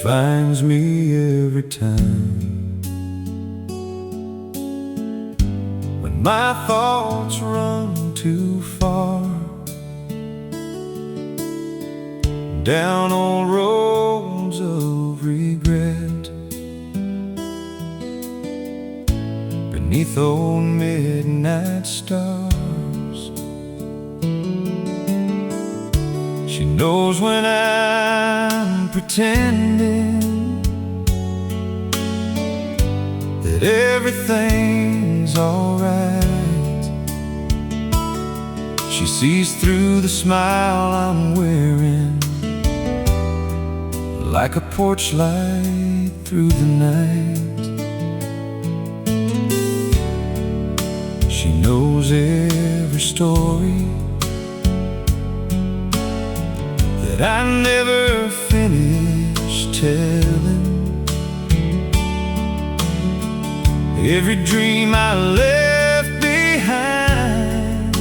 finds me every time. When my thoughts run too far down old roads of regret, beneath old midnight stars, she knows when I'm pretending that everything's alright. She sees through the smile I'm wearing, like a porch light through the night. She knows every story that I never finished telling, every dream I left behind,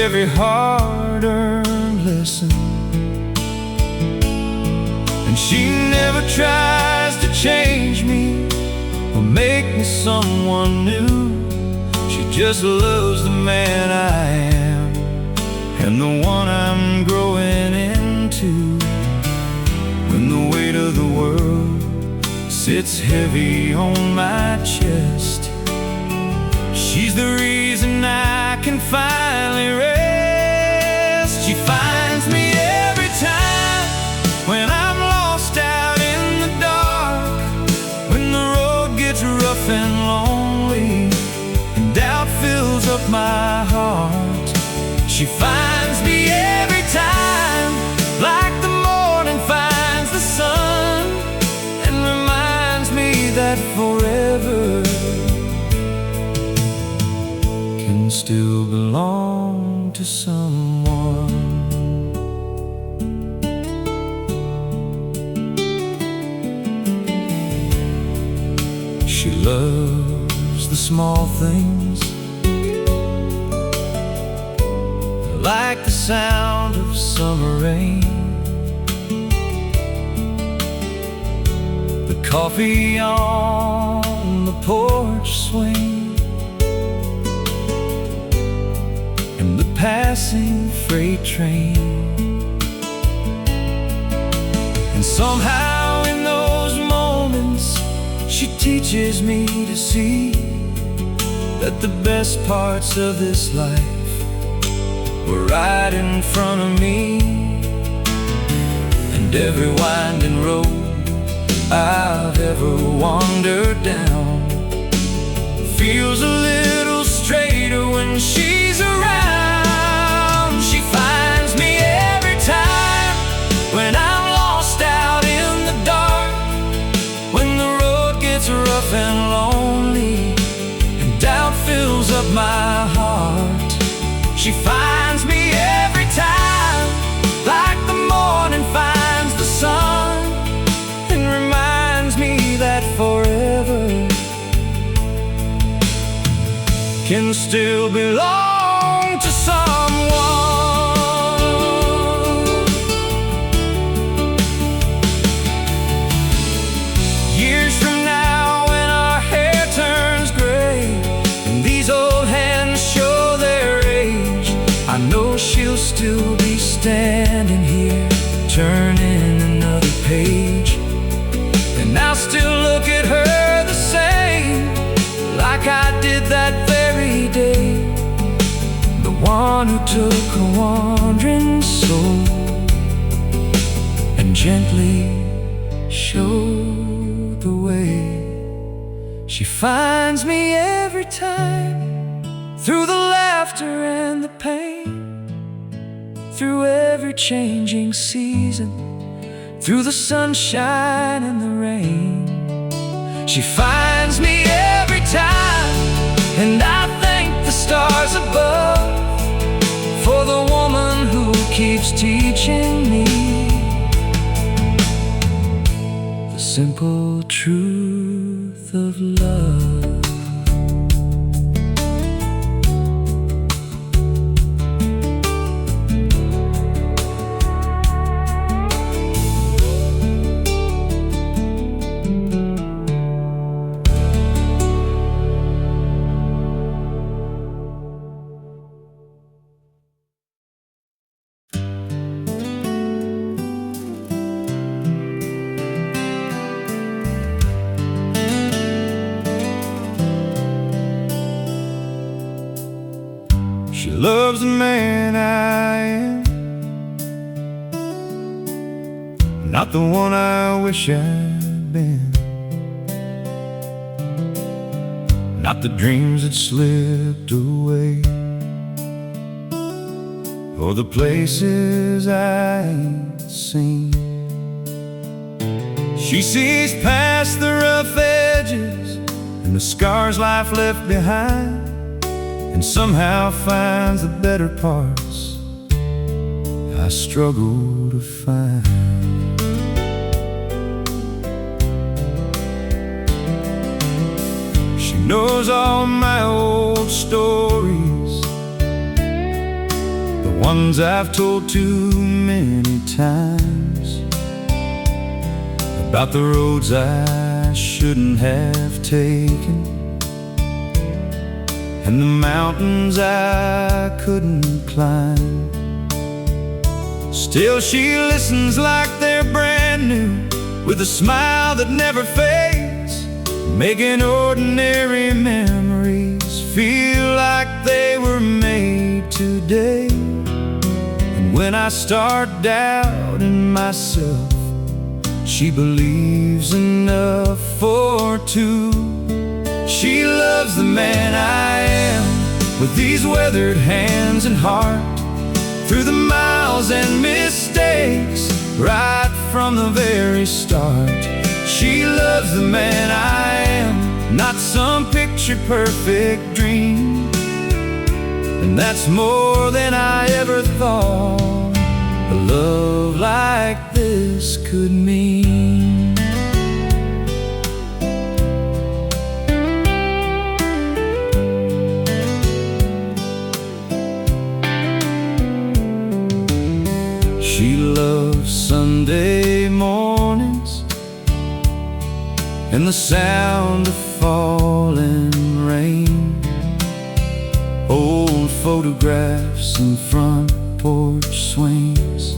every hard-earned lesson. And she never tries to change me or make me someone new. She just loves the man I am and the one I'm growing into. When the weight of the world sits heavy on my chest, she's the reason I can finally rest. She finds me every time when I'm lost out in the dark, when the road gets rough and lonely and doubt fills up my heart. She finds me every time, like the morning finds the sun, and reminds me that forever can still belong to someone. She loves the small things, like the sound of summer rain, the coffee on the porch swing, and the passing freight train. And somehow in those moments she teaches me to see that the best parts of this life were right in front of me, and every winding road I've ever wandered down feels a little straighter when she's around. She finds me every time when I'm lost out in the dark, when the road gets rough and lonely and doubt fills up my heart. She finds me every time, like the morning finds the sun, and reminds me that forever can still belong to someone. Years from now, when our hair turns gray and these old hands show their age, I know she'll still be standing here, turning another page. And I'll still look at her the same, like I did that very day. The one who took a wandering soul and gently showed the way. She finds me every time, through the laughter and the pain, through every changing season, through the sunshine and the rain. She finds me every time, and I thank the stars above for the woman who keeps teaching me the simple truth of love. loves the man I am, not the one I wish I'd been, not the dreams that slipped away, or the places I ain't seen. She sees past the rough edges and the scars life left behind, and somehow finds the better parts I struggle to find. She knows all my old stories, the ones I've told too many times, about the roads I shouldn't have taken, and the mountains I couldn't climb. Still she listens like they're brand new, with a smile that never fades, making ordinary memories feel like they were made today. And when I start doubting myself, she believes enough for two. She loves the man I am, with these weathered hands and heart, through the miles and mistakes, right from the very start. She loves the man I am, not some picture-perfect dream, and that's more than I ever thought a love like this could mean. She loves Sunday mornings and the sound of falling rain, old photographs and front porch swings,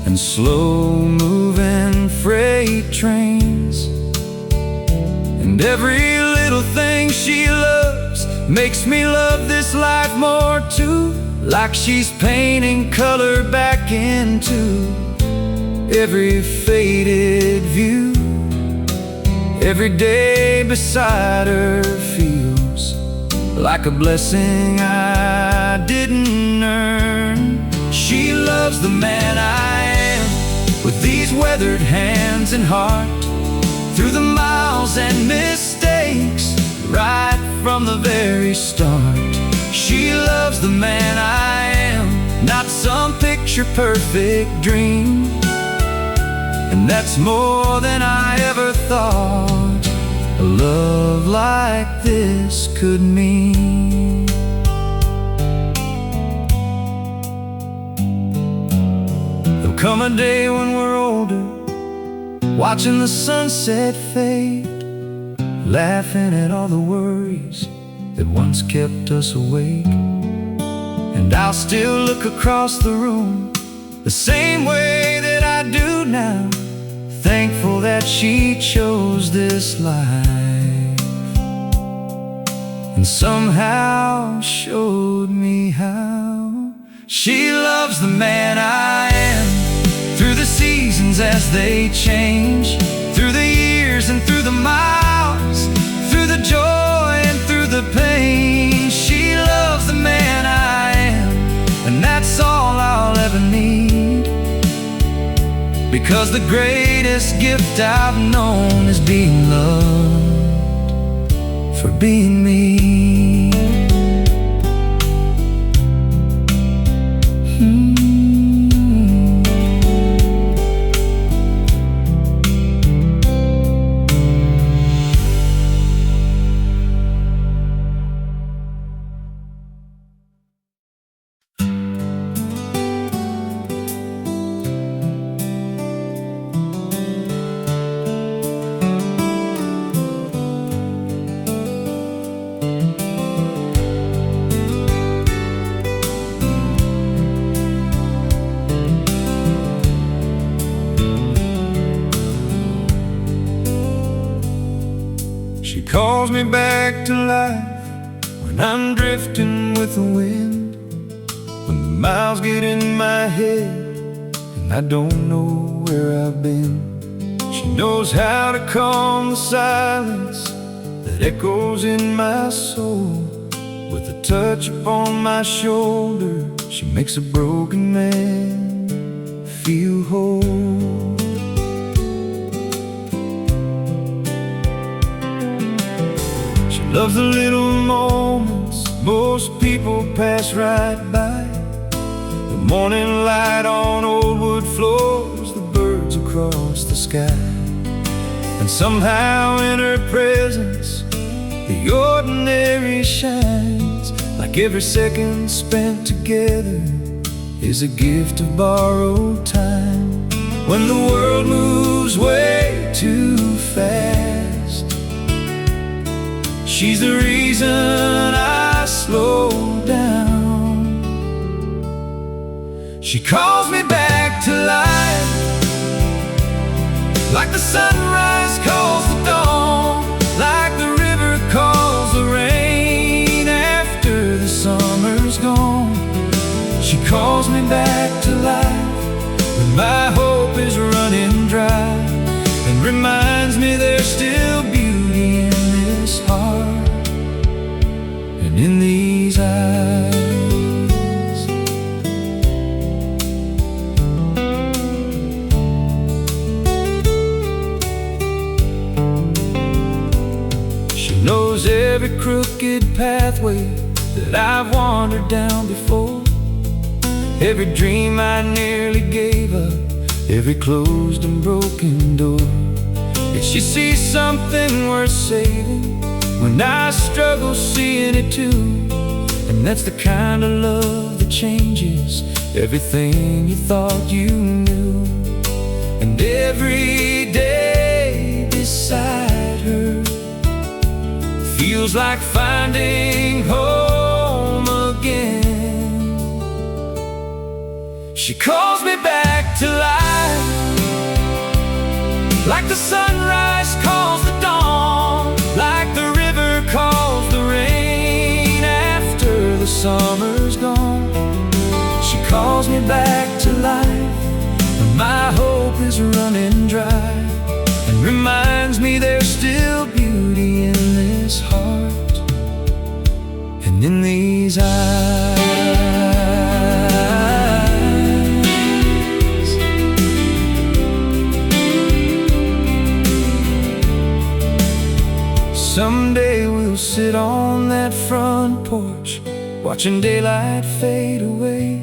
and slow-moving freight trains. And every little thing she loves makes me love this life more too, like she's painting color back into every faded view. Every day beside her feels like a blessing I didn't earn. She loves the man I am, with these weathered hands and heart, through the miles and mistakes, right from the very start. She loves the man I am, not some picture-perfect dream, and that's more than I ever thought a love like this could mean. There'll come a day when we're older, watching the sunset fade, laughing at all the worries that once kept us awake. And I'll still look across the room the same way that I do now, thankful that she chose this life, and somehow showed me how. She loves the man I am, through the seasons as they change, through the years and through the miles, through the joy and through the pain. She loves the man I am, and that's all I'll ever need, because the greatest gift I've known is being loved for being me. Calls me back to life when when I'm drifting with the wind, when the miles get in my head and I don't know where I've been. She knows how to calm the silence that echoes in my soul. With a touch upon my shoulder, she makes a broken man feel whole. She loves the little moments most people pass right by. The morning light on old wood floors, the birds across the sky. And somehow in her presence, the ordinary shines, like every second spent together is a gift of borrowed time. When the world moves way too fast, she's the reason I slow down. She calls me back to life, like the sunrise calls the dawn, like the river calls the rain after the summer's gone. She calls me back to life when my hope is running dry, and reminds me there's still beauty in this heart and in these eyes. Knows every crooked pathway that I've wandered down before, every dream I nearly gave up, every closed and broken door. If she sees something worth saving when I struggle seeing it too, and that's the kind of love that changes everything you thought you knew. And every day beside her feels like finding home again. She calls me back to life, like the sunrise calls the dawn, like the river calls the rain after the summer's gone. She calls me back to life when my hope is running dry, and reminds me there's still beauty in this heart and in these eyes. Someday we'll sit on that front porch, watching daylight fade away,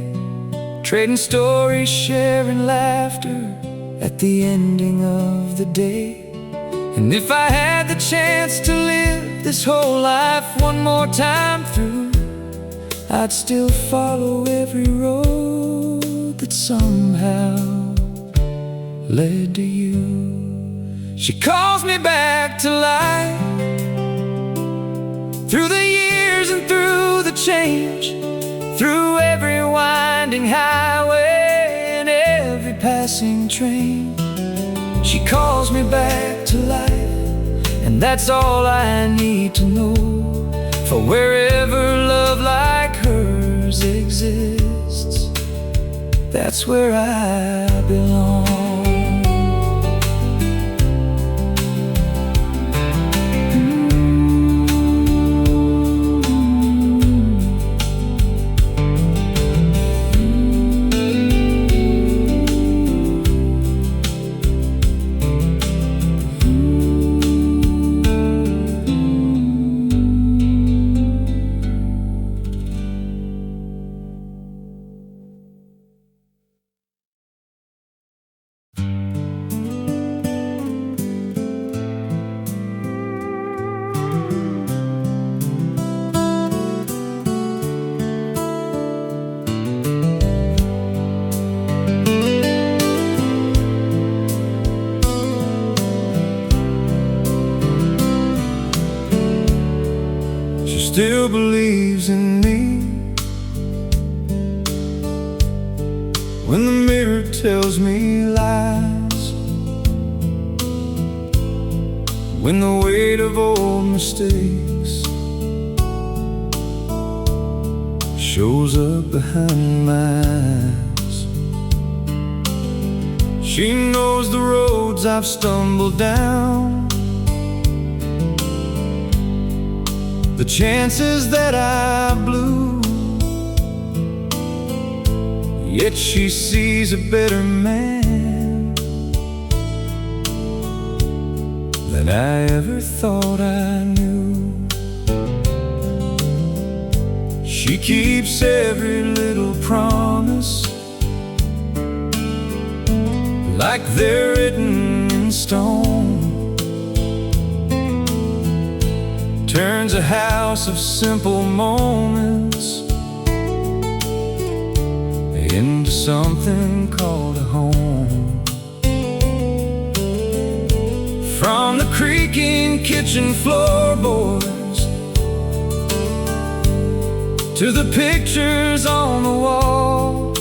trading stories, sharing laughter at the ending of the day. And if I had the chance to live this whole life one more time through, I'd still follow every road that somehow led to you. She calls me back to life, through the years and through the change, through every winding highway and every passing train. She calls me back to life, and that's all I need to know. For wherever love like hers exists, that's where I belong. Still believes in me when the mirror tells me lies, when the weight of old mistakes shows up behind my eyes. She knows the roads I've stumbled down, the chances that I blew. Yet she sees a better man than I ever thought I knew. She keeps every little promise like they're written in stone. Turns a house of simple moments into something called a home. From the creaking kitchen floorboards to the pictures on the wall,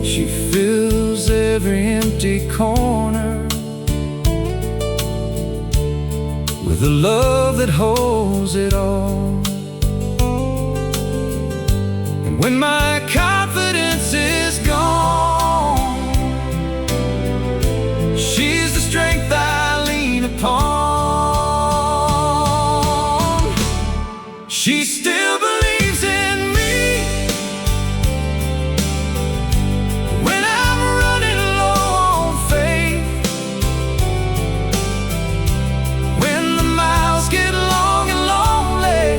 she fills every empty corner with the love that holds it all. And when my confidence is gone, she's the strength I lean upon. She still believes in me when I'm running low on faith, when the miles get long and lonely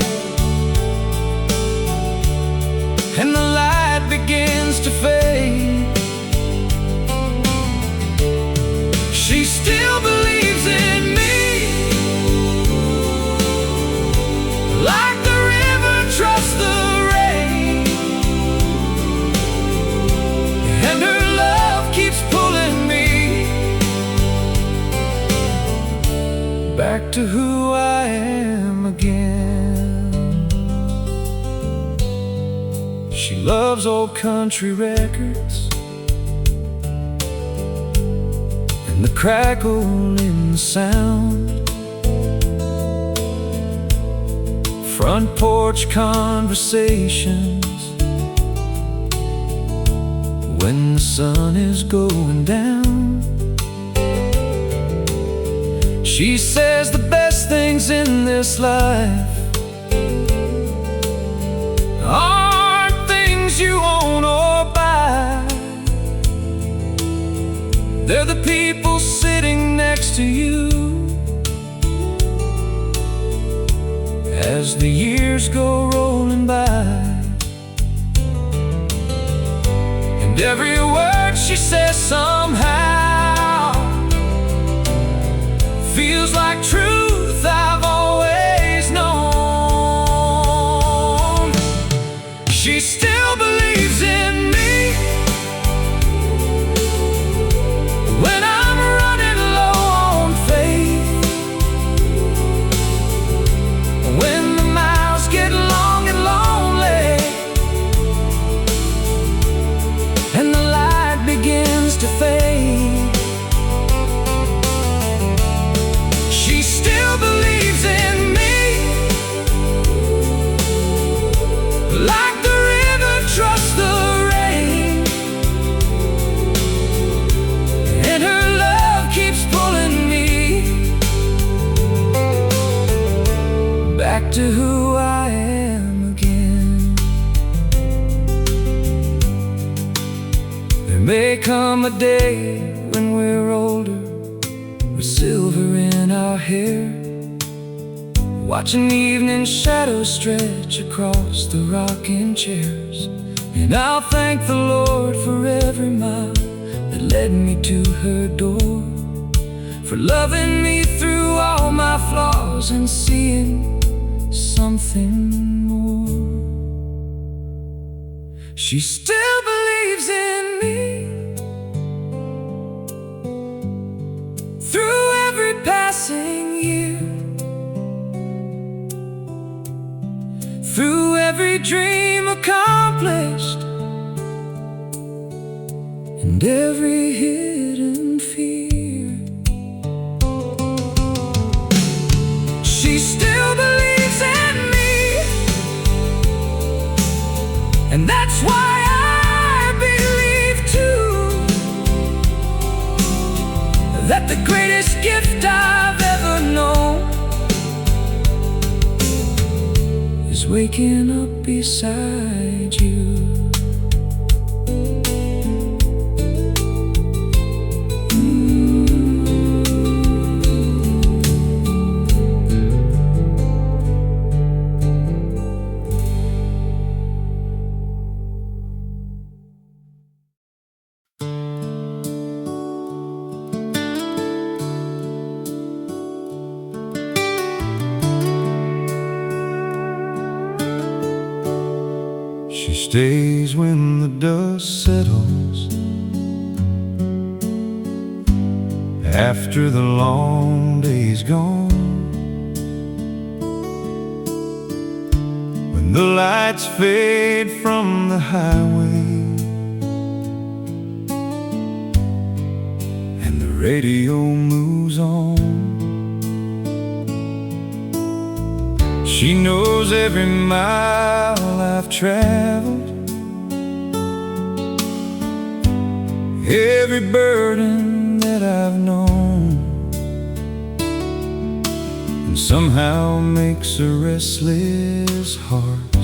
and the light begins to fade. She still believes in me, like the river trusts the rain, and her love keeps pulling me back to who I am again. She loves old country records and the crackle in the sound, front porch conversations when the sun is going down. She says the best things in this life aren't things you own or buy, they're the people sitting next to you as the years go rolling by. And every word she says somehow feels like truth I've always known. She still believes in me when I'm running low on faith, when the miles get long and lonely and the light begins to fade. She still believes in me, like the river trusts the rain, and her love keeps pulling me back to who I am again. There may come a day when we're older, with silver in our hair, watching evening shadows stretch across the rocking chairs. And I'll thank the Lord for every mile that led me to her door, for loving me through all my flaws and seeing something more. She still believes in me through every passing year, through every dream accomplished and every hidden fear. She still believes in me that the greatest gift I've ever known is waking up beside you. She stays when the dust settles, after the long day's gone, when the lights fade from the highway and the radio moves on. She knows every mile I've traveled, every burden that I've known, and somehow makes a restless heart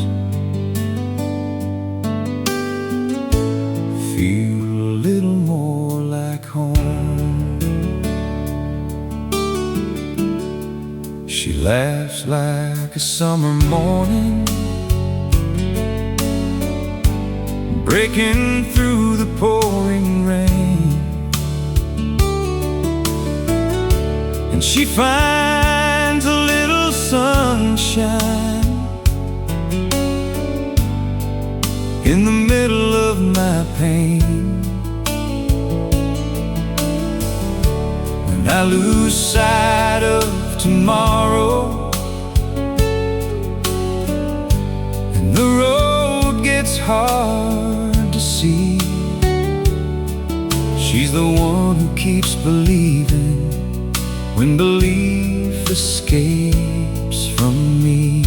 feel a little more like home. She laughs like a summer morning, breaking through the pouring rain, and she finds a little sunshine in the middle of my pain. When I lose sight of tomorrow and the road gets hard to see, she's the one who keeps believing when belief escapes from me.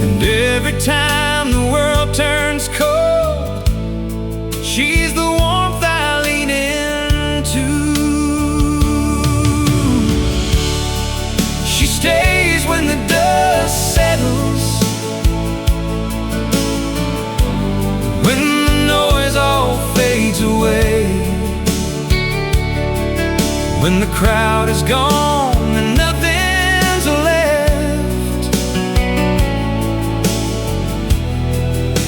And every time the world turns cold, she's the warmth I lean into. She stays when the dust settles, when the noise all fades away, when the crowd is gone and nothing's left.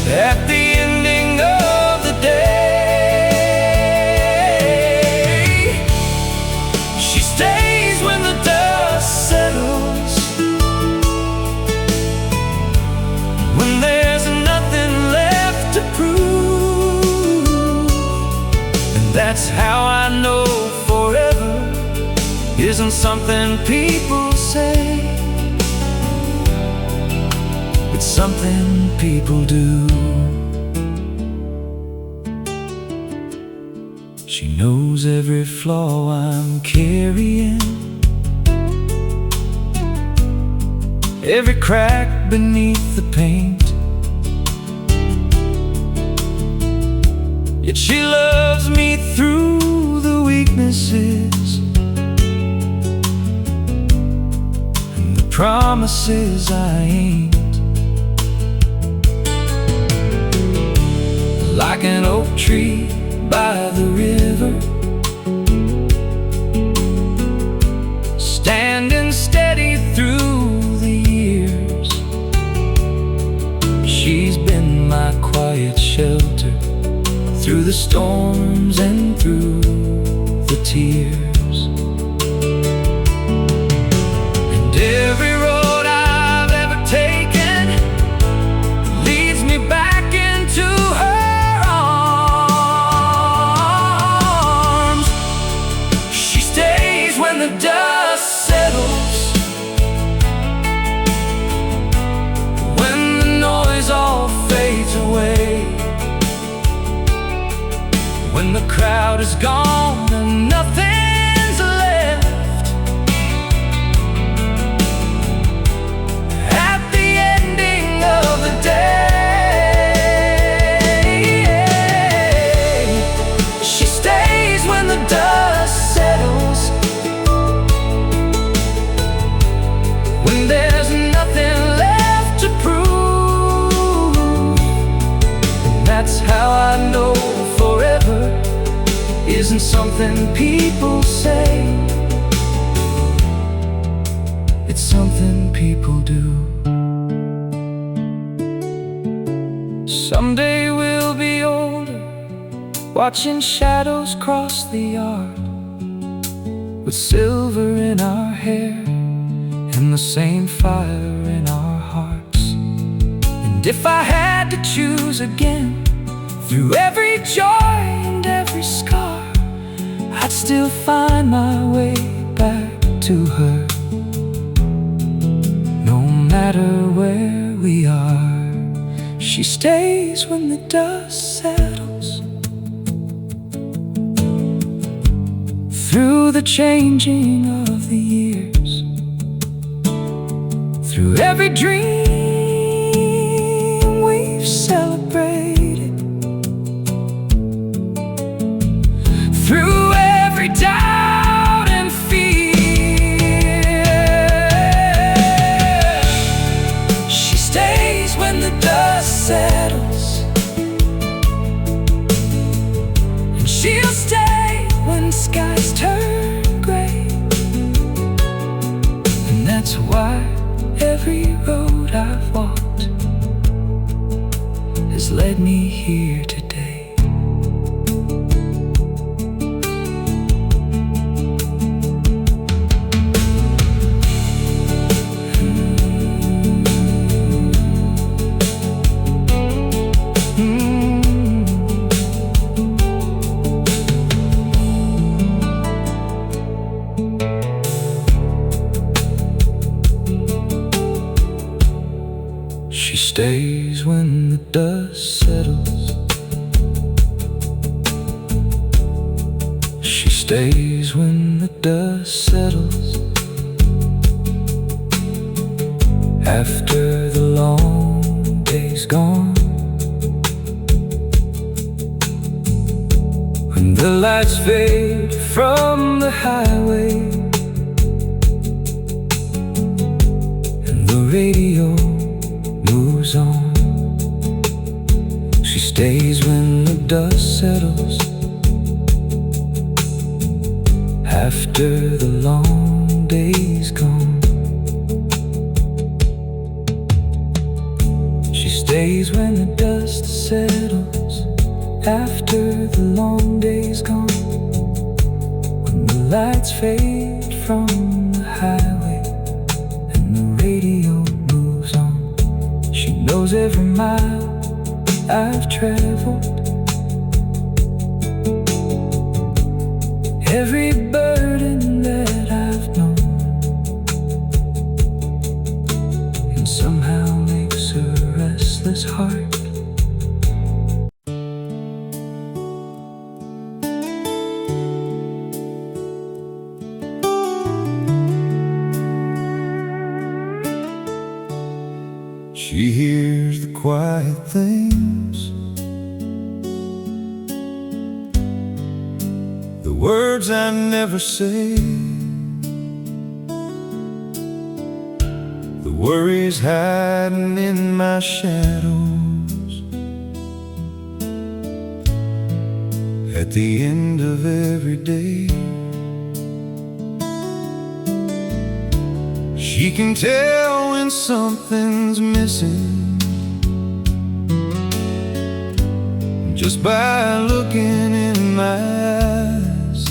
At the ending of the day, she stays when the dust settles, when there's nothing left to prove. And that's how I know forever isn't something people say, it's something people do. She knows every flaw I'm carrying, every crack beneath the paint, yet she loves me through the weaknesses and the promises I ain't. Like an oak tree by the river, standing steady through the years. She's been my quiet shelter through the storms and through the tears. And every road I've ever taken leads me back into her arms. She stays when the dust settles, when the noise all fades away, when the crowd is gone and nothing's left. At the ending of the day, she stays isn't something people say, it's something people do. Someday we'll be older, watching shadows cross the yard, with silver in our hair and the same fire in our hearts. And if I had to choose again, through every joy and every scar, I'd still find my way back to her. No matter where we are, she stays when the dust settles. Through the changing of the years, through every dream we've celebrated, through every doubt and fear, she stays when the dust settles, and she'll stay when skies turn gray. And that's why every road I've walked has led me here today. She stays when the dust settles. She stays when the dust settles. After the long day's gone, when the lights fade from the highway and the radio moves on, she stays when the dust settles. After the long day's gone, she stays when the dust settles. After the long day's gone, when the lights fade from the highway and the radio moves on, she knows every mile I've traveled, every burden that I've known, and somehow makes a restless heart She hears the quiet things, the words I never say, the worries hiding in my shadows. At the end of every day, she can tell when something's missing just by looking in my eyes,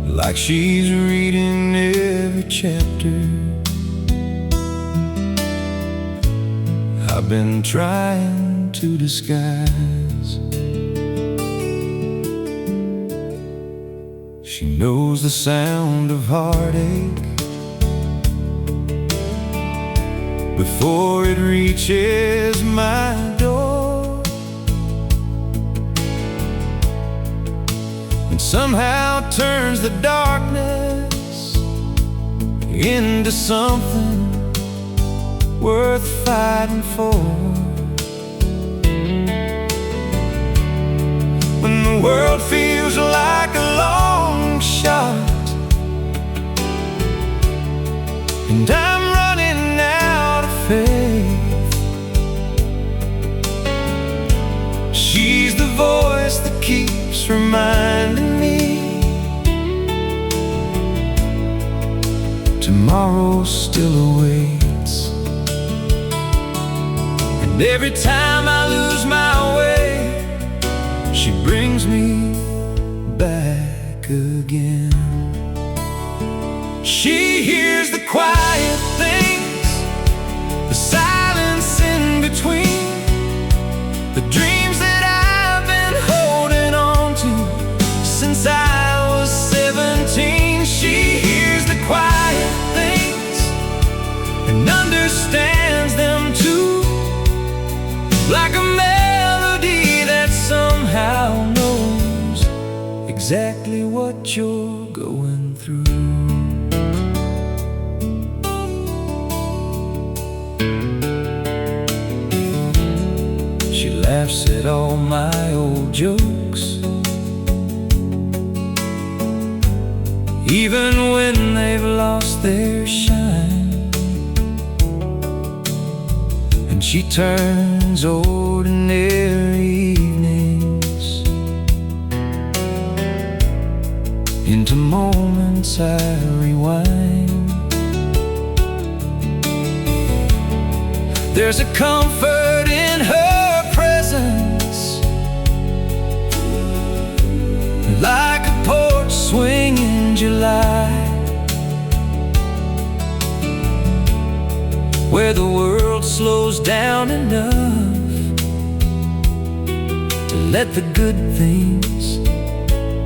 like she's reading every chapter I've been trying to disguise. She knows the sound of heartache before it reaches my door, and somehow turns the darkness into something worth fighting for. When the world feels like a long shot and I'm running out of faith, she's the voice every time I lose my way, she brings me back again. She hears the quiet things, the silence in between, the dreams that I've been holding on to since I was 17. She hears the quiet things and understands them too, like a melody that somehow knows exactly what you're going through. She laughs at all my old jokes, even when they've lost their shine. And she turns ordinary evenings into moments I rewind. There's a comfort in her presence, like a porch swing in July, where the world slows down enough to let the good things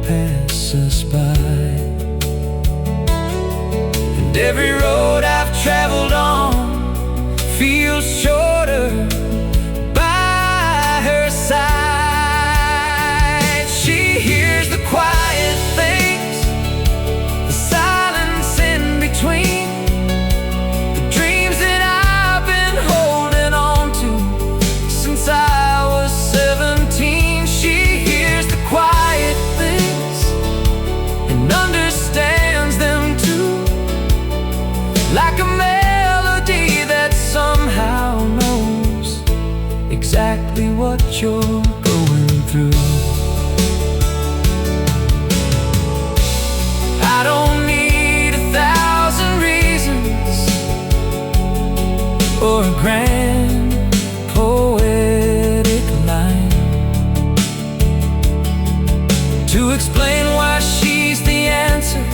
pass us by. And every road I've traveled on feels shorter by her side. She hears the quiet things, the silence in between, the dreams that I've been holding on to since I was 17. She hears the quiet things and understands them too, like a melody that somehow knows exactly what you're going through. I don't need 1,000 reasons or a grand poetic line to explain why she's the answer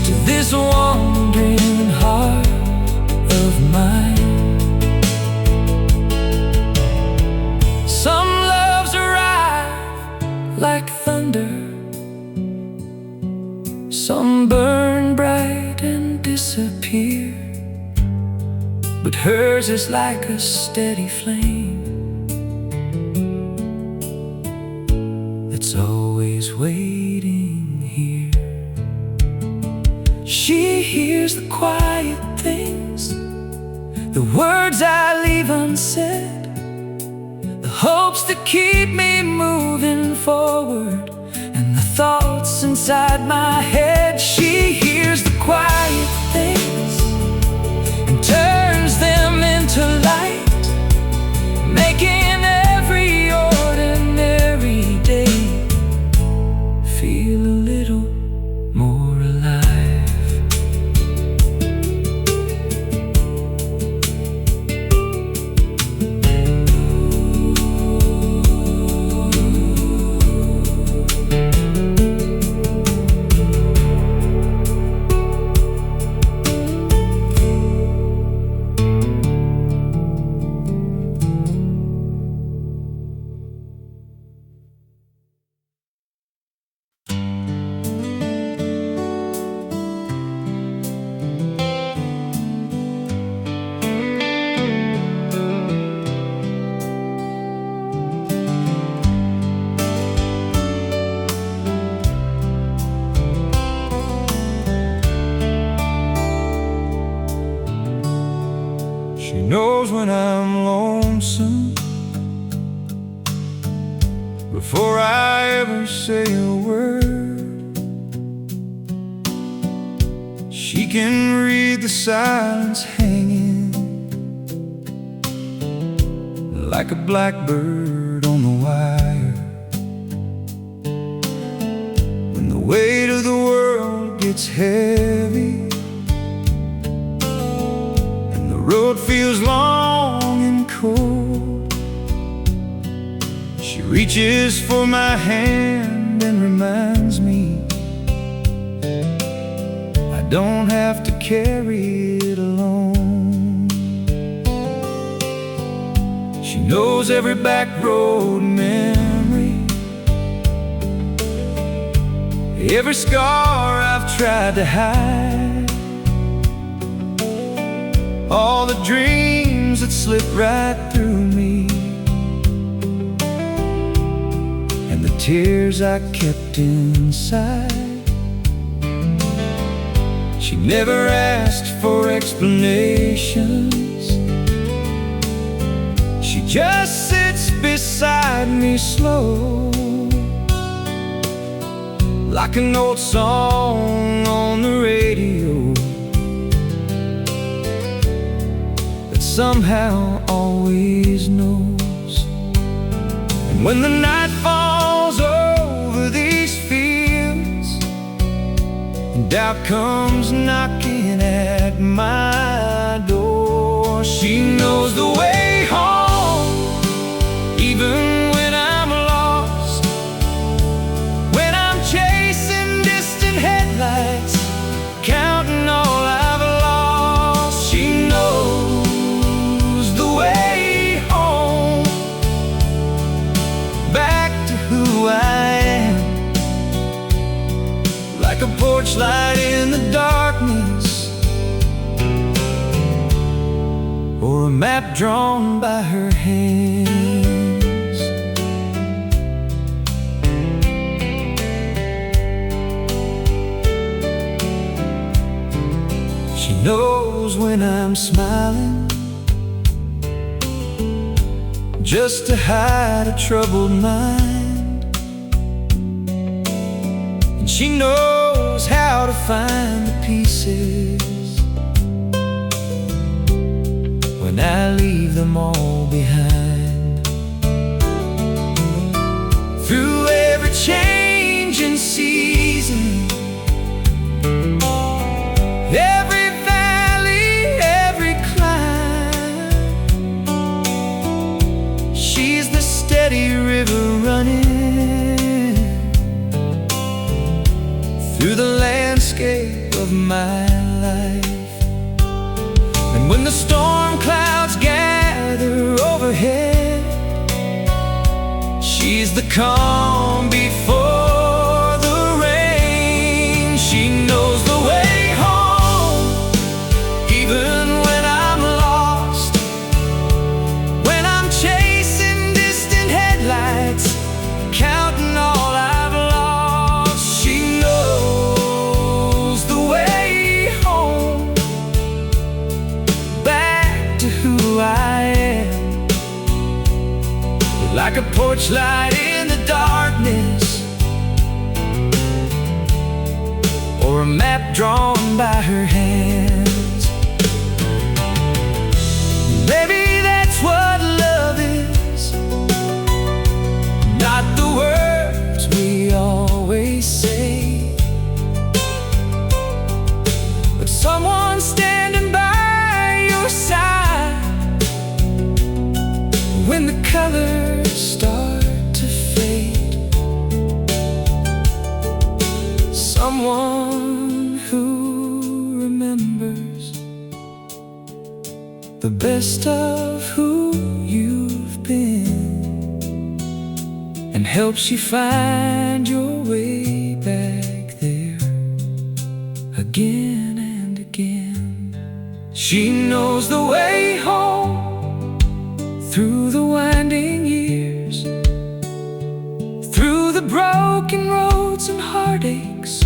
to this wandering heart of mine. Some loves arrive like thunder, some burn bright and disappear, but hers is like a steady flame that's always waiting here. She hears the quiet things, the words I leave unsaid, the hopes that keep me moving forward, and the thoughts inside my head. She hears the quiet things and turns them into light, making every ordinary day feel a little more alive. She knows when I'm lonesome before I ever say a word. She can read the silence hanging like a blackbird on the wire. When the weight of the world gets heavy and the road feels long and cold, reaches for my hand and reminds me I don't have to carry it alone. She knows every back road memory, every scar I've tried to hide, all the dreams that slip right through me, and the tears I kept inside. She never asked for explanations, she just sits beside me slow, like an old song on the radio that somehow always knows. And when the night falls over these fields and doubt comes knocking at my door, she knows the way home, even when I'm lost, when I'm chasing distant headlights, counting all I've lost. She knows the way home, back to who I am, like a porch light in the darkness, or a map drawn by her hands. She knows when I'm smiling, just to hide a troubled mind, and she knows how to find the pieces when I leave them all behind. Through every changing season, every valley, every climb, she's the steady river running through the landscape of my life. And when the storm clouds gather overhead, she's the calm before the rain. She knows the way home, even when I'm lost, when I'm chasing distant headlights, counting all I've lost. She knows the way home, back to who I am, like a porch light in the darkness, or a map drawn by her hands. Maybe that's what love is, not the words we always say, but someone standing by your side when the colors start to fade, someone who remembers the best of who you've been, and helps you find your way back there again and again. She knows the way home, through the winding years, through the broken roads and heartaches,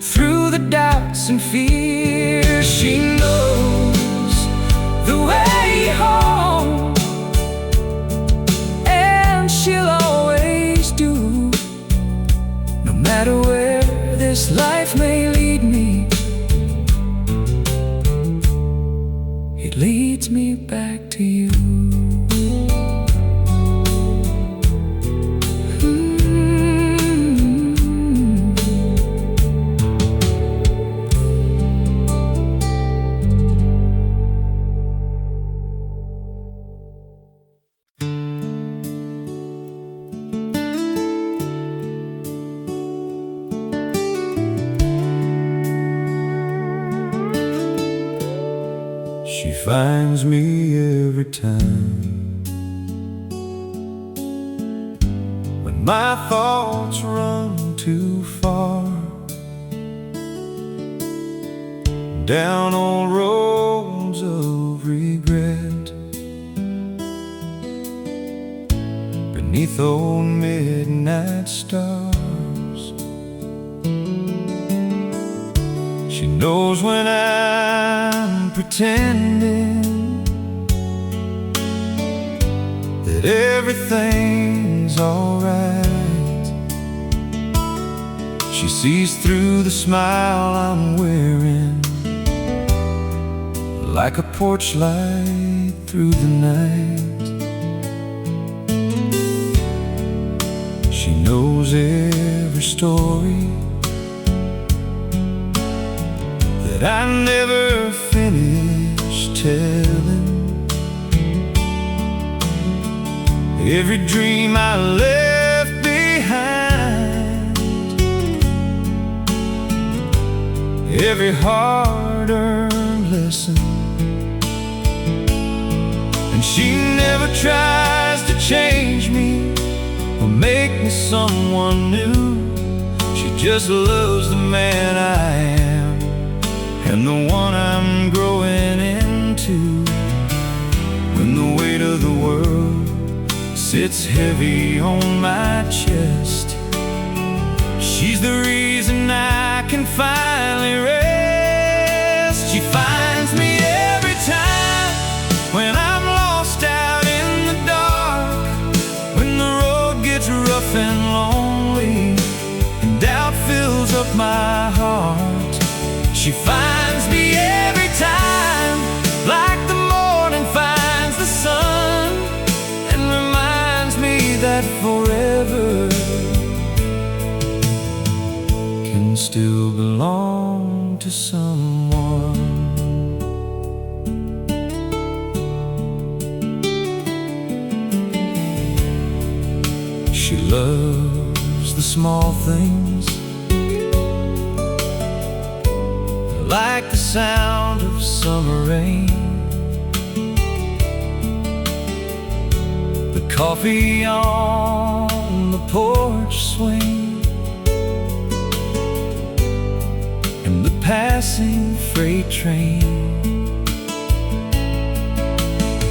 through the doubts and fears. She knows the way home, and she'll always do, no matter where this life may lead me. It leads me back to you. finds me every time. When my thoughts run too far down old roads of regret, beneath old midnight stars, she knows when I'm pretending that everything's alright. She sees through the smile I'm wearing, like a porch light through the night. She knows every story that I never finished telling, every dream I left behind, every hard-earned lesson. And she never tries to change me or make me someone new. She just loves the man I am and the one I'm growing into. When the weight of the world sits heavy on my chest, she's the reason I can finally rest. She finds me every time when I'm lost out in the dark, when the road gets rough and lonely and doubt fills up my heart. She finds me every time, like the morning finds the sun, and reminds me that forever can still belong to someone. She loves the small things, like the sound of summer rain, the coffee on the porch swing, and the passing freight train.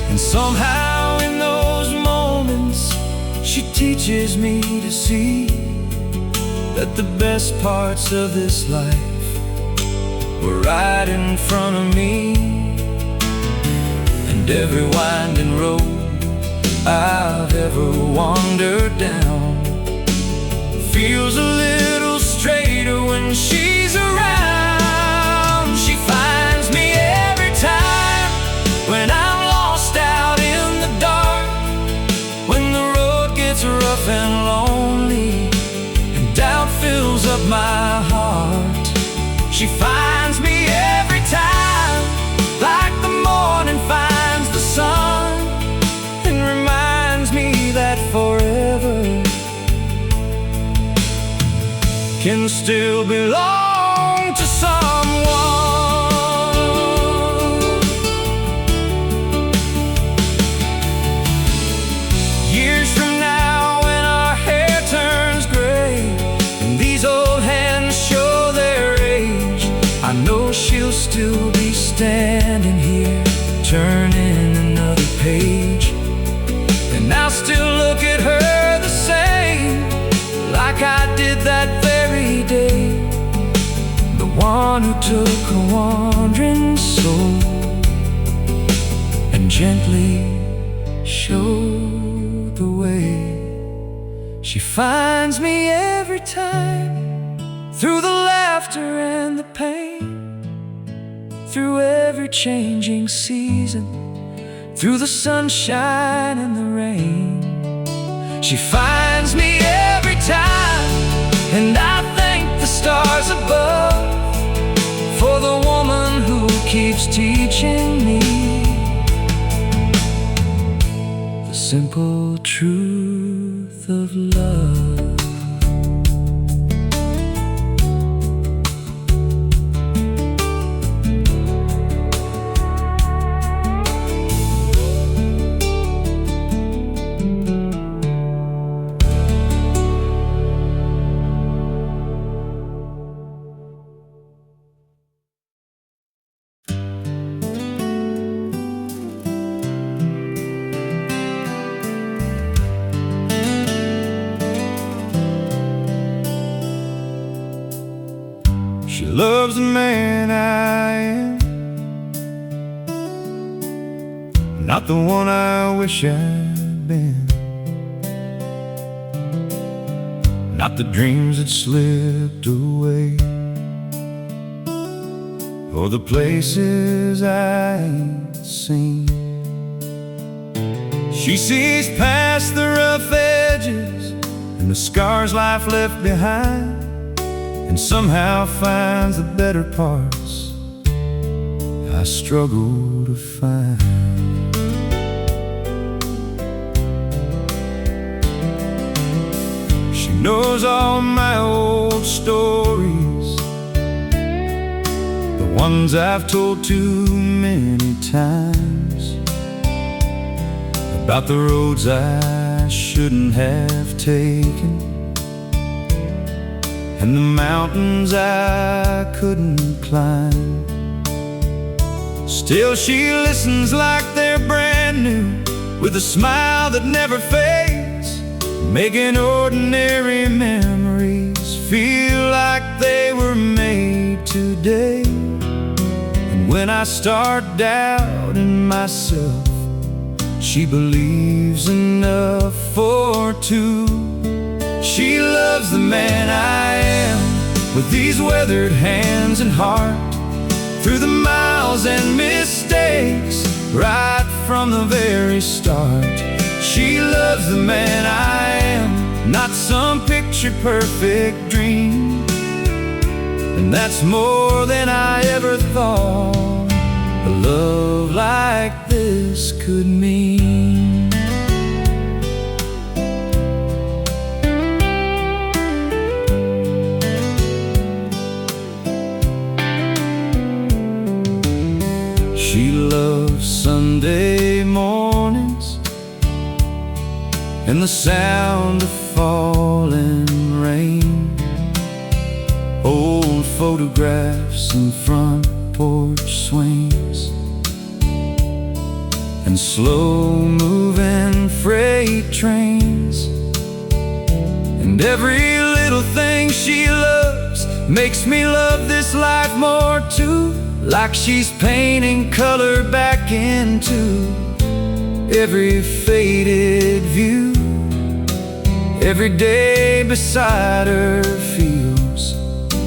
And somehow in those moments she teaches me to see that the best parts of this life were right in front of me, and every winding road I've ever wandered down feels a little straighter when she's around. She finds me every time when I'm lost out in the dark, when the road gets rough and lonely and doubt fills up my heart. She finds me every time, like the morning finds the sun, and reminds me that forever can still belong to someone. Years from now, when our hair turns gray and these old hands show their age, I know she'll still be standing here, turning another page. And I'll still look at her the same, like I did that very day. The one who took a wandering soul and gently showed the way. She finds me every time, through the laughter and the pain, through every changing season, through the sunshine and the rain. She finds me every time, and I thank the stars above for the woman who keeps teaching me the simple truth of love. loves the man I am, not the one I wish I'd been, not the dreams that slipped away, or the places I ain't seen. She sees past the rough edges and the scars life left behind, and somehow finds the better parts I struggle to find. She knows all my old stories, the ones I've told too many times, about the roads I shouldn't have taken, and the mountains I couldn't climb. Still she listens like they're brand new, with a smile that never fades, making ordinary memories feel like they were made today. And when I start doubting myself, she believes enough for two. She loves the man I am, with these weathered hands and heart, through the miles and mistakes, right from the very start. She loves the man I am, not some picture-perfect dream, and that's more than I ever thought a love like this could mean. She loves Sunday mornings and the sound of falling rain, old photographs and front porch swings, and slow-moving freight trains. And every little thing she loves makes me love this life more too, like she's painting color back into every faded view. Every day beside her feels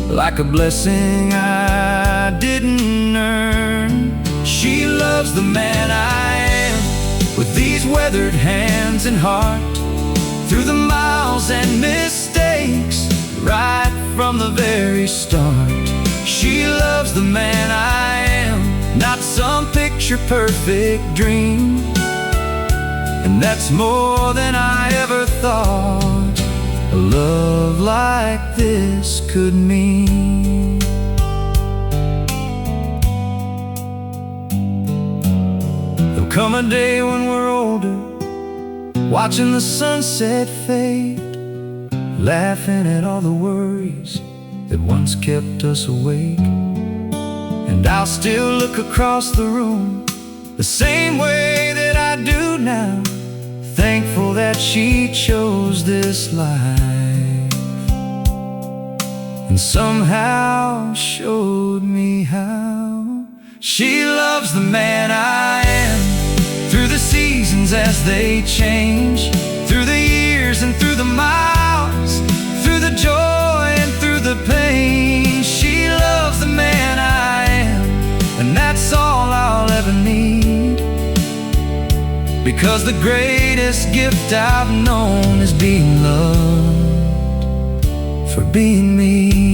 like a blessing I didn't earn. She loves the man I am, with these weathered hands and heart, through the miles and mistakes, right from the very start. She loves the man I am, not some picture-perfect dream, and that's more than I ever thought a love like this could mean. There'll come a day when we're older, watching the sunset fade, laughing at all the worries that once kept us awake. And I'll still look across the room the same way that I do now, thankful that she chose this life, and somehow showed me how. She loves the man I am, through the seasons as they change, through the years and through the miles, through the joy and through the pain. She loves the man I am, and that's all I'll ever need, because the greatest gift I've known is being loved for being me.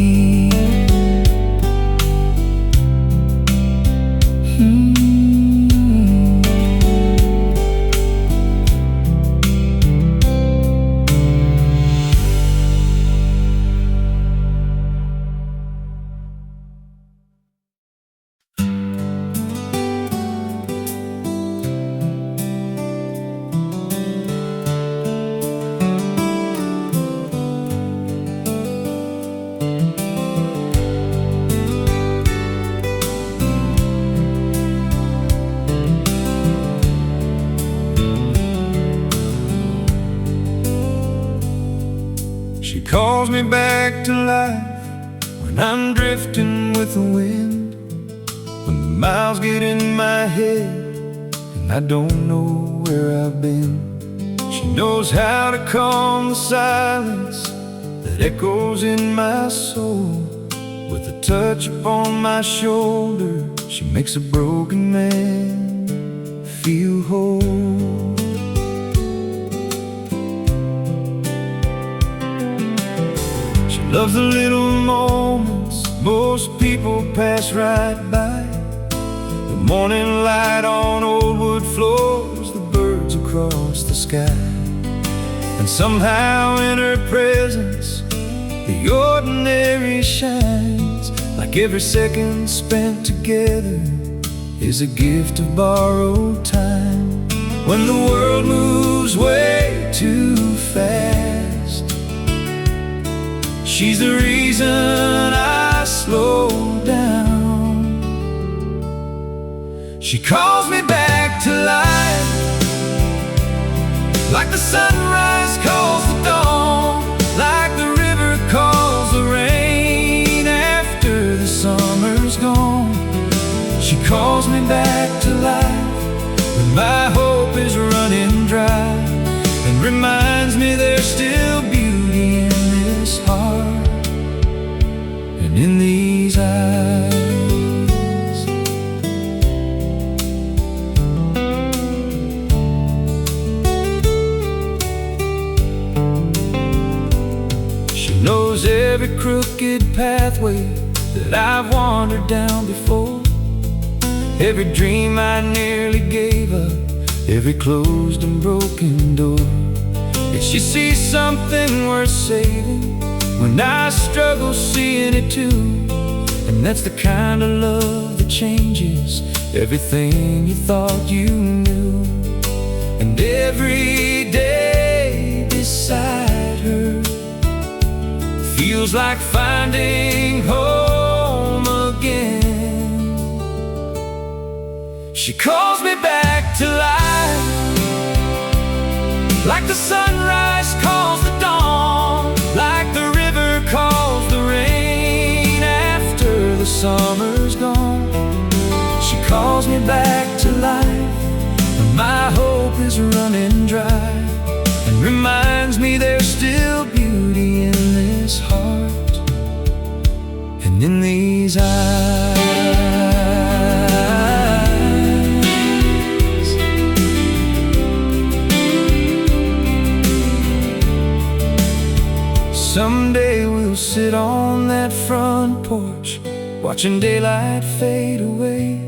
Calls me back to life when when I'm drifting with the wind, when the miles get in my head and I don't know where I've been. She knows how to calm the silence that echoes in my soul. With a touch upon my shoulder, she makes a broken man feel whole. She loves the little moments most people pass right by. The morning light on old wood floors, the birds across the sky. And somehow in her presence, the ordinary shines, like every second spent together is a gift of borrowed time. When the world moves way too fast, she's the reason I slow down. She calls me back to life, like the sunrise calls the dawn, like the river calls the rain after the summer's gone. She calls me back to life when my hope is running dry, and reminds me there's still beauty in this heart and in these eyes. Knows every crooked pathway that I've wandered down before, every dream I nearly gave up, every closed and broken door. Yet she sees something worth saving when I struggle seeing it too. And that's the kind of love that changes everything you thought you knew. And every day beside her feels like finding home again. She calls me back to life, like the sunrise calls the dawn, like the river calls the rain after the summer's gone. She calls me back to life when my hope is running dry, and reminds me there's still beauty in this heart and in these eyes. Someday we'll sit on that front porch, watching daylight fade away,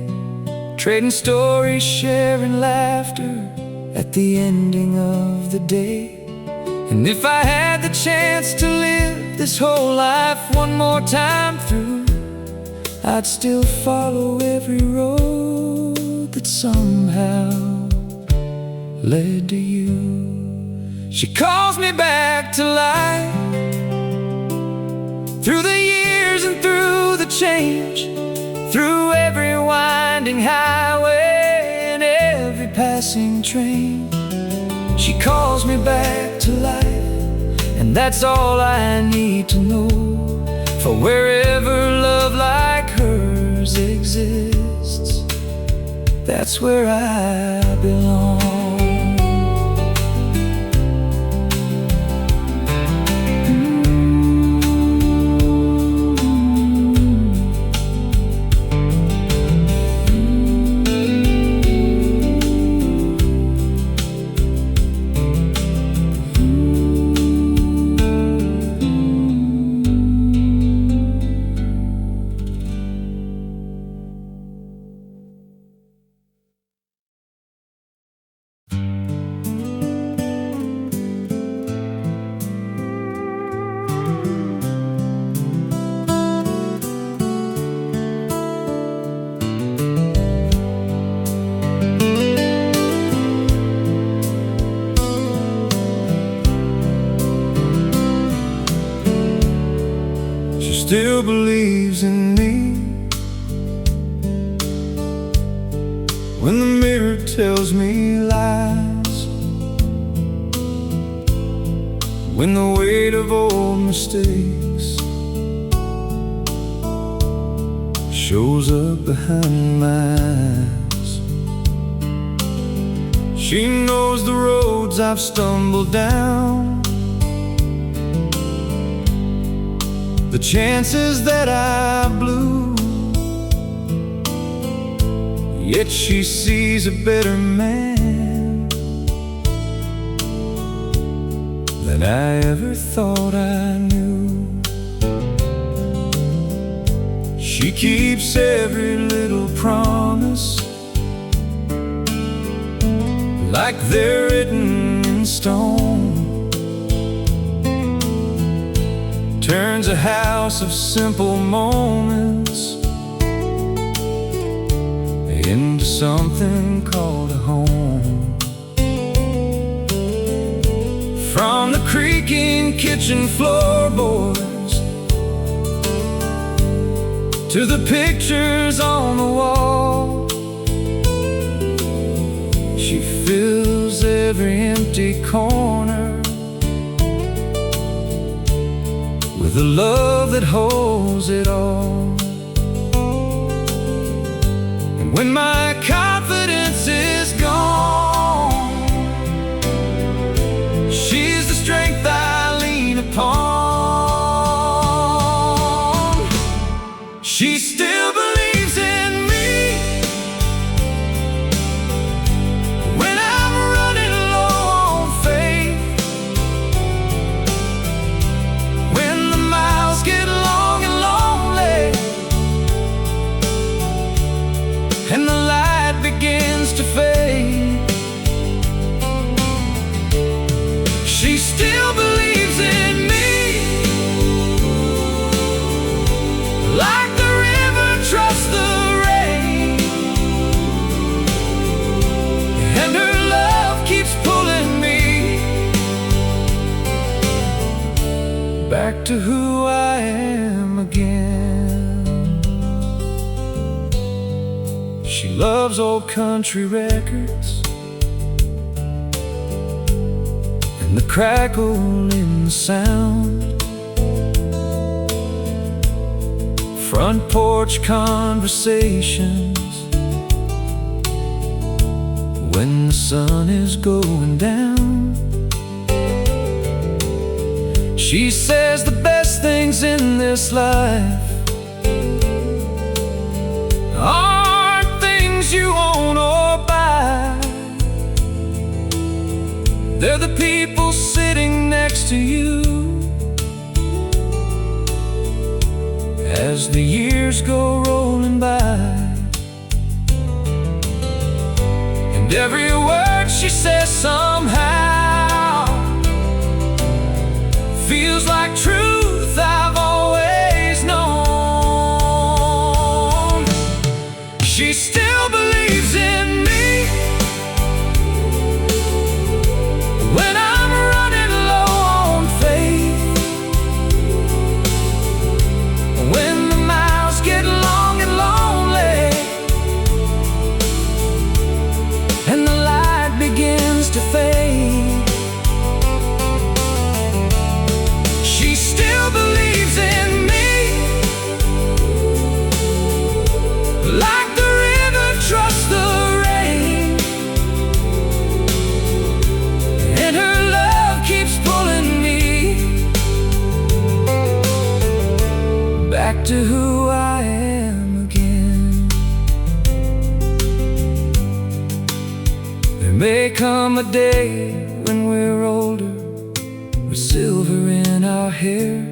trading stories, sharing laughter at the ending of the day. And if I had the chance to live this whole life one more time through, I'd still follow every road that somehow led to you. She calls me back to life, through the years and through the change, through every winding highway and every passing train. She calls me back to life, and that's all I need to know. For wherever love like hers exists, that's where I belong. Still believes in me when the mirror tells me lies, when the weight of old mistakes shows up behind my eyes. She knows the roads I've stumbled down, the chances that I blew. Yet she sees a better man than I ever thought I knew. She keeps every little promise like they're written in stone, turns a house of simple moments into something called a home. From the creaking kitchen floorboards to the pictures on the wall, she fills every empty corner with the love that holds it all. And when my confidence is gone, she's the strength I lean upon. She still believes in me when I'm running low on faith, when the miles get long and lonely and the light begins to fade. She still believes in me, like the river trusts the rain, and her love keeps pulling me back to who I am again. She loves old country records and the crackle in the sound, front porch conversations when the sun is going down. She says the best things in this life aren't things you own or buy, they're the people sitting next to you as the years go rolling by. And every word she says somehow feels like truth I've always known. She still believes in me when I'm running low on faith, when the miles get long and lonely and the light begins to fade. She still believes in me, like the river trusts the rain, and her love keeps pulling me back to who I am again. There may come a day when we're older, with silver in our hair,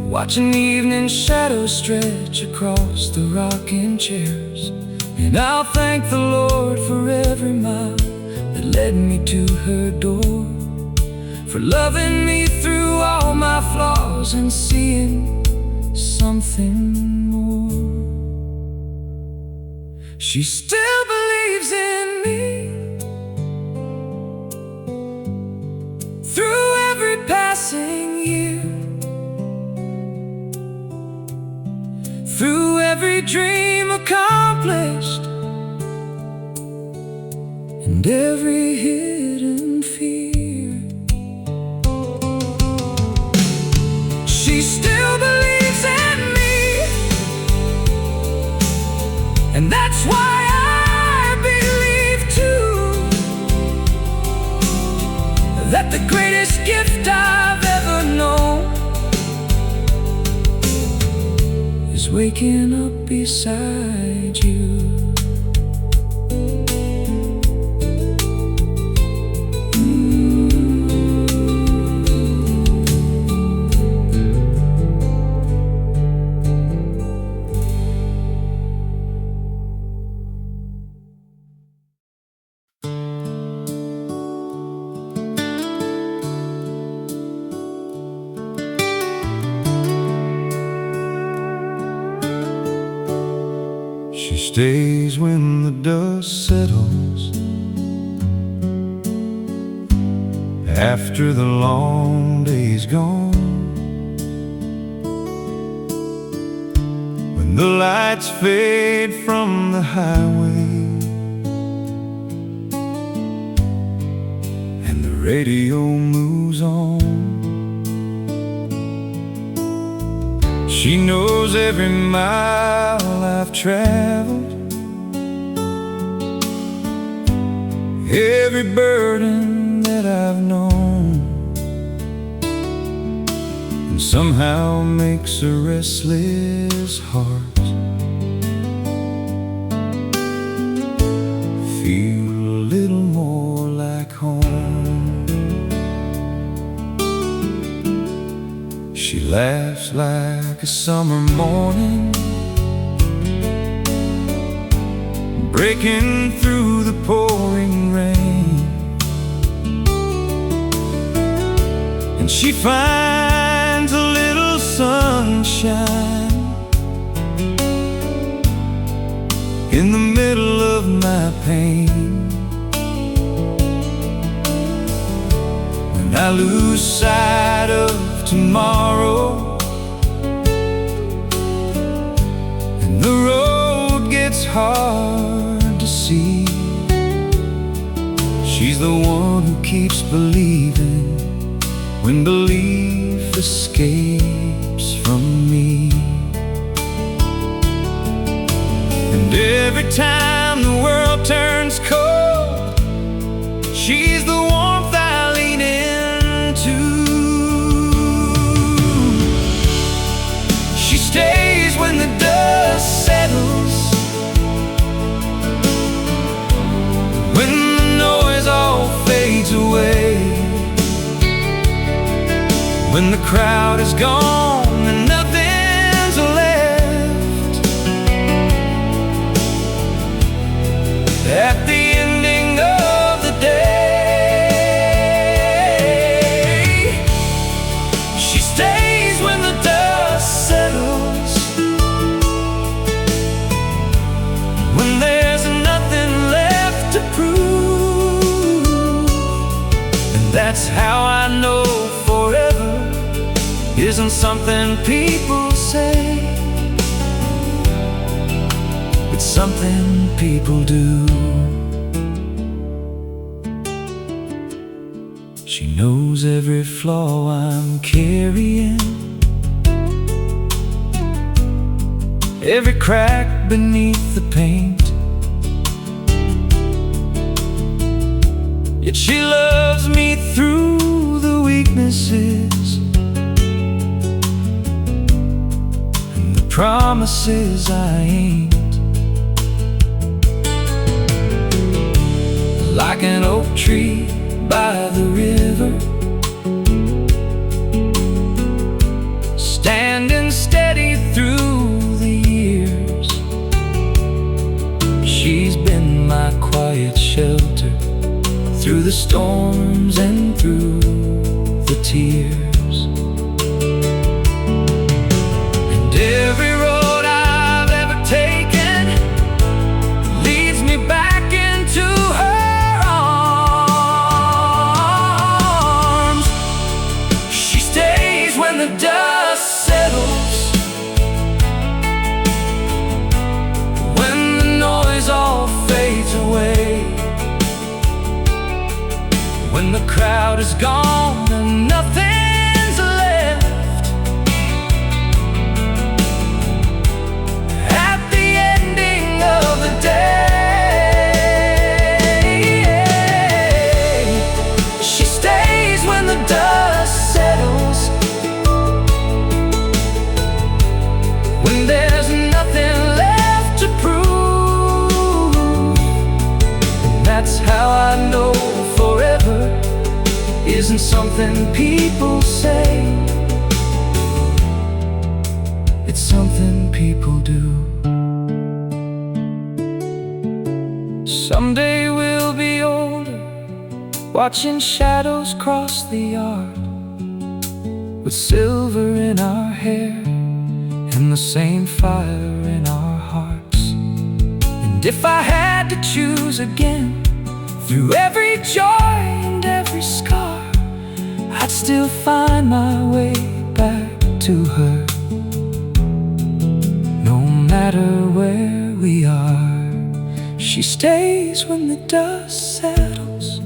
watching evening shadows stretch across the rocking chairs. And I'll thank the Lord for every mile that led me to her door, for loving me through all my flaws and seeing something more. She still believes in me through every passing year, through every dream accomplished and every hidden fear. She still believes in me waking up beside you. She stays when the dust settles, after the long day's gone, when the lights fade from the highway and the radio moves on. She knows every mile I've traveled, every burden that I've known, and somehow makes a restless heart feel a little more like home. She laughs like a summer morning, breaking through the pouring rain, and she finds a little sunshine in the middle of my pain. When I lose sight of tomorrow and the road gets hard to see, she's the one who keeps believing when belief escapes from me. And every time the world turns cold, she's the warmth I lean into. She stays when the dust settles, when the noise all fades away, when the crowd is gone and nothing's left. At the ending of the day, she stays when the dust settles, when there's nothing left to prove. And that's how I know forever isn't something people say, it's something people do. She knows every flaw I'm carrying, every crack beneath the paint, yet she loves me through the weaknesses and the promises I ain't. Like an oak tree by the river, standing steady through the years. She's been my quiet shelter through the storms and through the tears. And every road I've ever taken leads me back into her arms. She stays when the dust settles, when the noise all fades away, when the crowd is gone and nothing's left. At the ending of the day, she stays when the dust settles, when there's isn't something people say, it's something people do. Someday we'll be older, watching shadows cross the yard, with silver in our hair and the same fire in our hearts. And if I had to choose again, through every joy and every scar, I'd still find my way back to her. No matter where we are, she stays when the dust settles.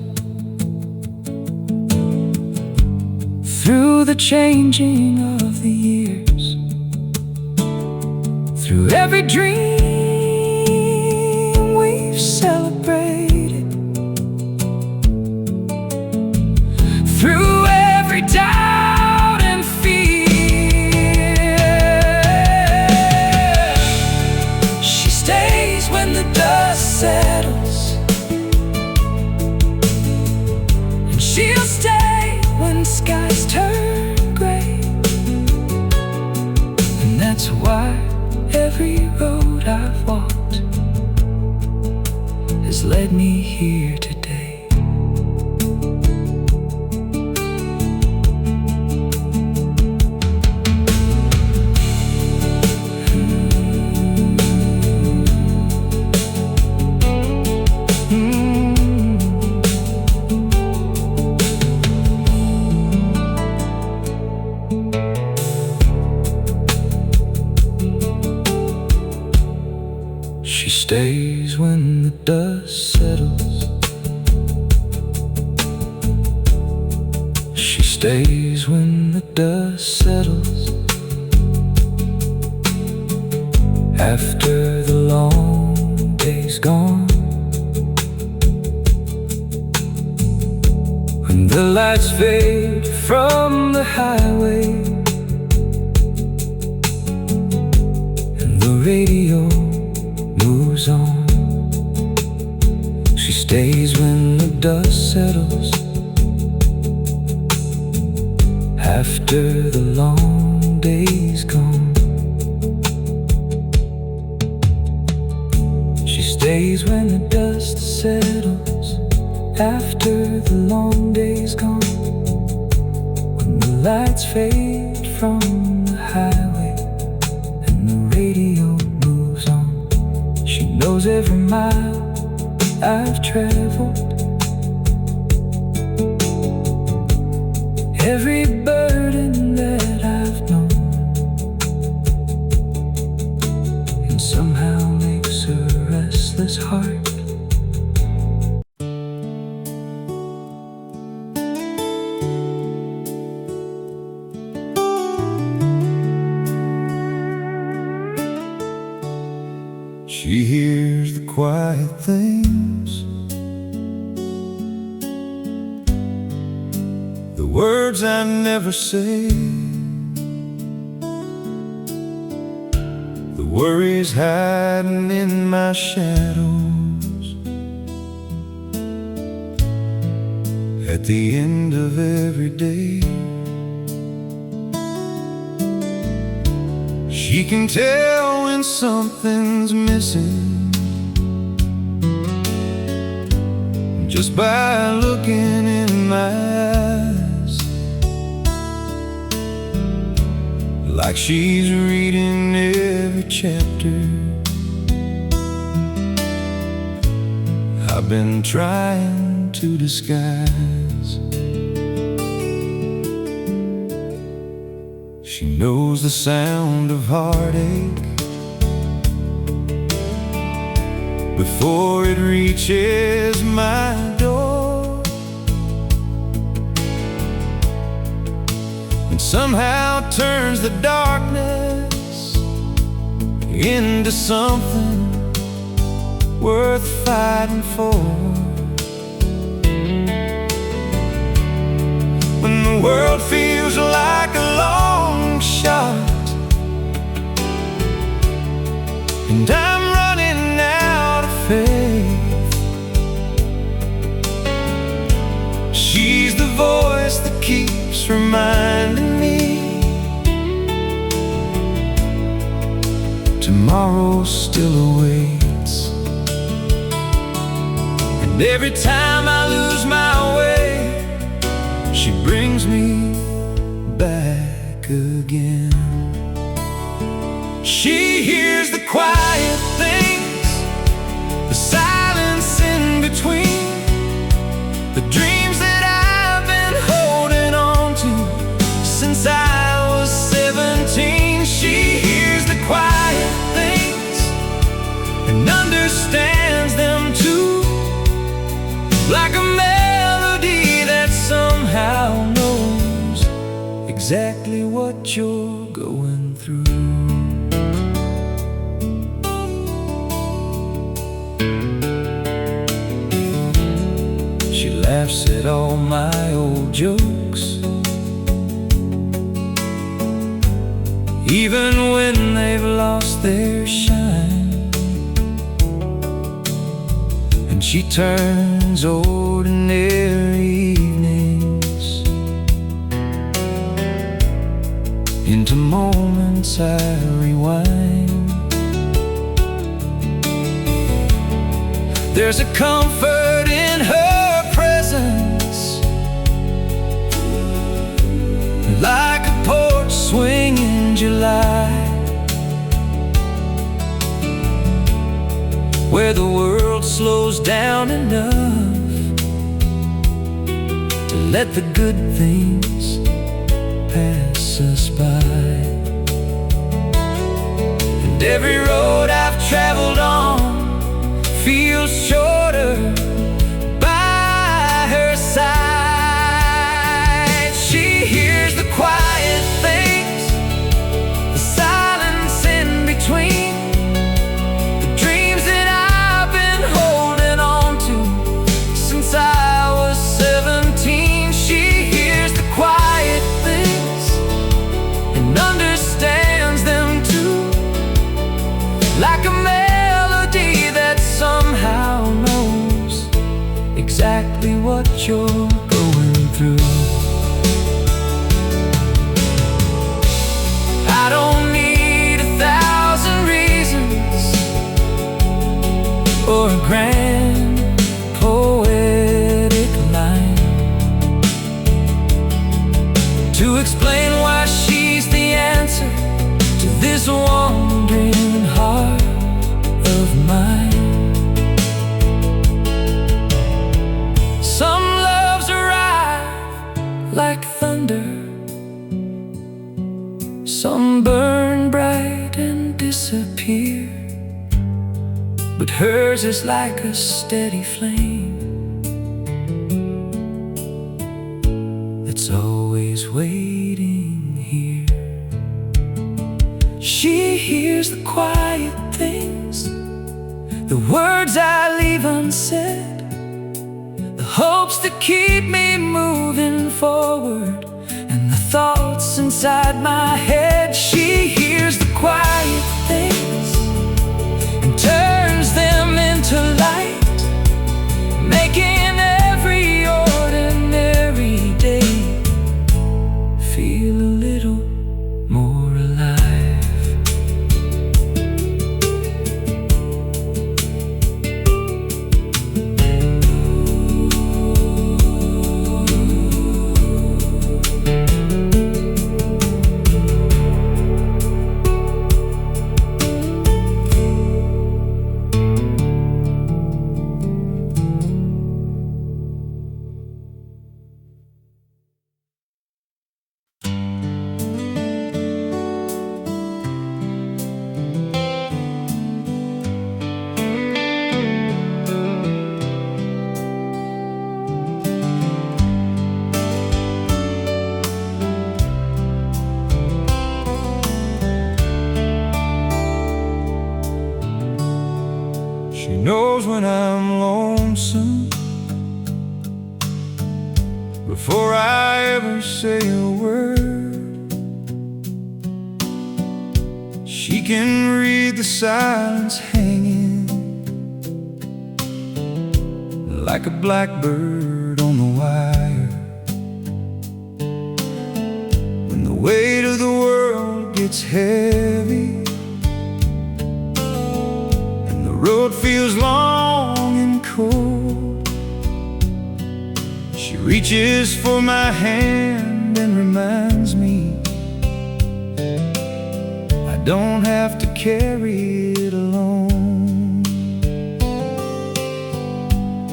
Through the changing of the years, through every dream we've celebrated, through every doubt and fear, she stays when the dust settles, and she'll stay when skies turn gray. And that's why every road I've walked has led me here today. She stays when the dust settles. She stays when the dust settles. After the long day's gone, when the lights fade from the highway and the radio moves on, she stays when the dust settles. After the long day's gone, she stays when the dust settles. After the long day's gone, when the lights fade from the highway and the radio moves on, she knows every mile I've traveled, every burden that I've known, and somehow makes a restless heart She hears the quiet things, the words I never say, the worries hiding in my shadows. At the end of every day, she can tell when something's missing just by looking in my eyes, like she's reading every chapter I've been trying to disguise. She knows the sound of heartache before it reaches my door, and somehow turns the darkness into something worth fighting for. When the world feels like a long shot and I'm running out of faith, she's the voice tomorrow still awaits. And every time I lose my way, she brings me back again. She hears the quiet things, the silence in between, the dreams that I've been holding on to since I was 17. She hears the quiet things and understands them too, like a melody that somehow knows exactly what you're going through. She laughs at all my old jokes, even when they've lost their shine. And she turns ordinary evenings into moments I rewind. There's a comfort in her presence, like a porch swing in July, where the world slows down enough to let the good things pass us by. And every road I've traveled on feels shorter by her side. She hears the quiet things, the silence in between, the dreams that I've been holding on to since I was 17. She hears the quiet things and understands them too, like a melody that somehow knows exactly what you're going through. I don't need 1,000 reasons or a grand poetic line to explain why she's the answer to this wandering heart of mine. Some loves arrive like thunder, some burn bright and disappear, but hers is like a steady flame that's always waiting here. She hears the quiet things, the words I leave unsaid, the hopes that keep me moving forward, and the thoughts inside my head. She hears the quiet things and turns them into light, making every ordinary day feel a little more alive. She knows when I'm lonesome before I ever say a word. She can read the silence hanging like a blackbird on the wire. When the weight of the world gets heavy reaches for my hand and reminds me I don't have to carry it alone.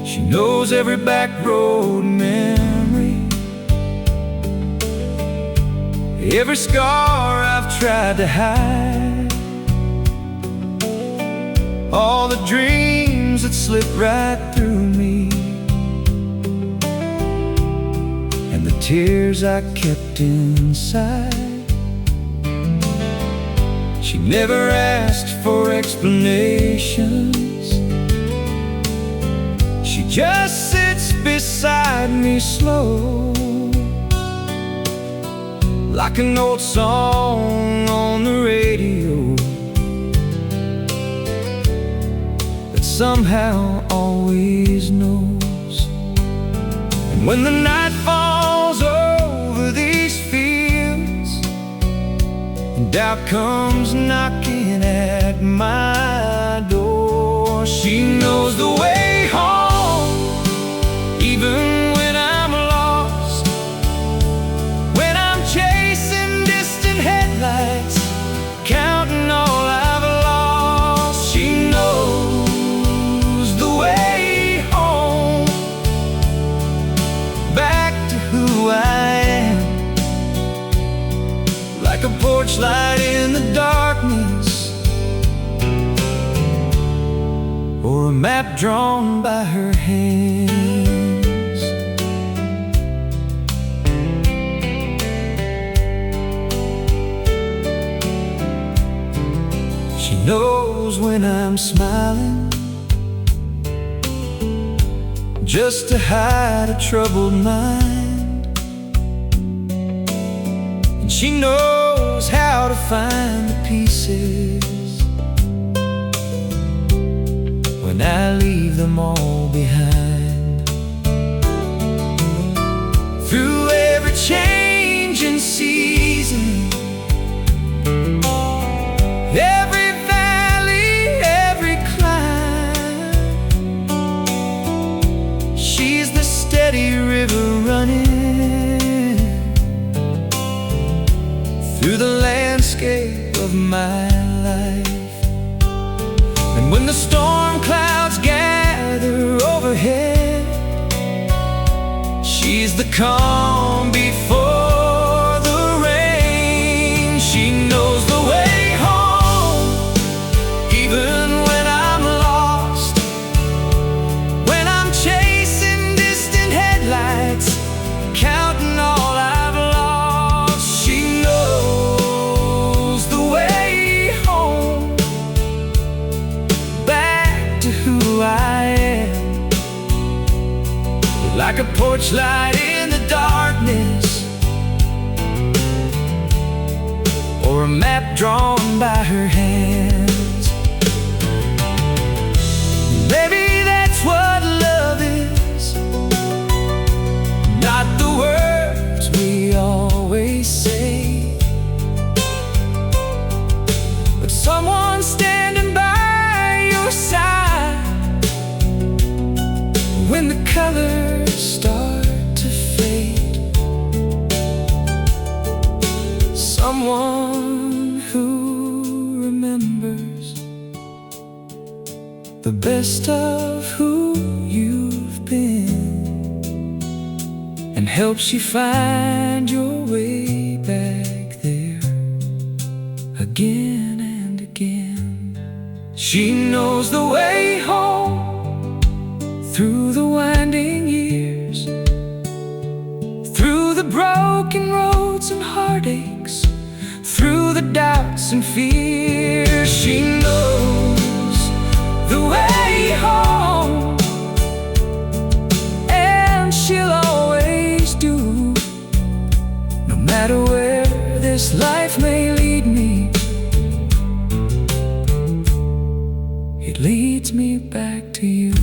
She knows every back road memory, every scar I've tried to hide, all the dreams that slip right through me, and the tears I kept inside. She never asked for explanations. She just sits beside me slow, like an old song on the radio that somehow always knows. And when the night falls over these fields and doubt comes knocking at my door, she knows the way home, even when I'm lost, when I'm chasing distant headlights, counting all I've lost. She knows the way home, back to who I am, like a porch light in the darkness, or a map drawn by her hands. She knows when I'm smiling, just to hide a troubled mind, and she knows how to find the pieces when I leave them all behind. Through every changing season, every valley, every climb, she's the steady river running through the landscape of my life. And when the storm clouds gather overhead, she's the calm before the rain. She knows the way home, even when I'm lost, when I'm chasing distant headlights, counting all I've lost. She knows the way home, back to who I am, like a porch light in the darkness, or a map drawn by her hands. Maybe that's what love is, not the words we always say, but someone standing by your side when the colors start to fade. Someone who remembers the best of who you've been, and helps you find your way back there again and again. She knows the way home, through the winding years, through the broken roads and heartaches, through the doubts and fears. She knows the way home, and she'll always do, no matter where this life may lead me. It leads me back to you.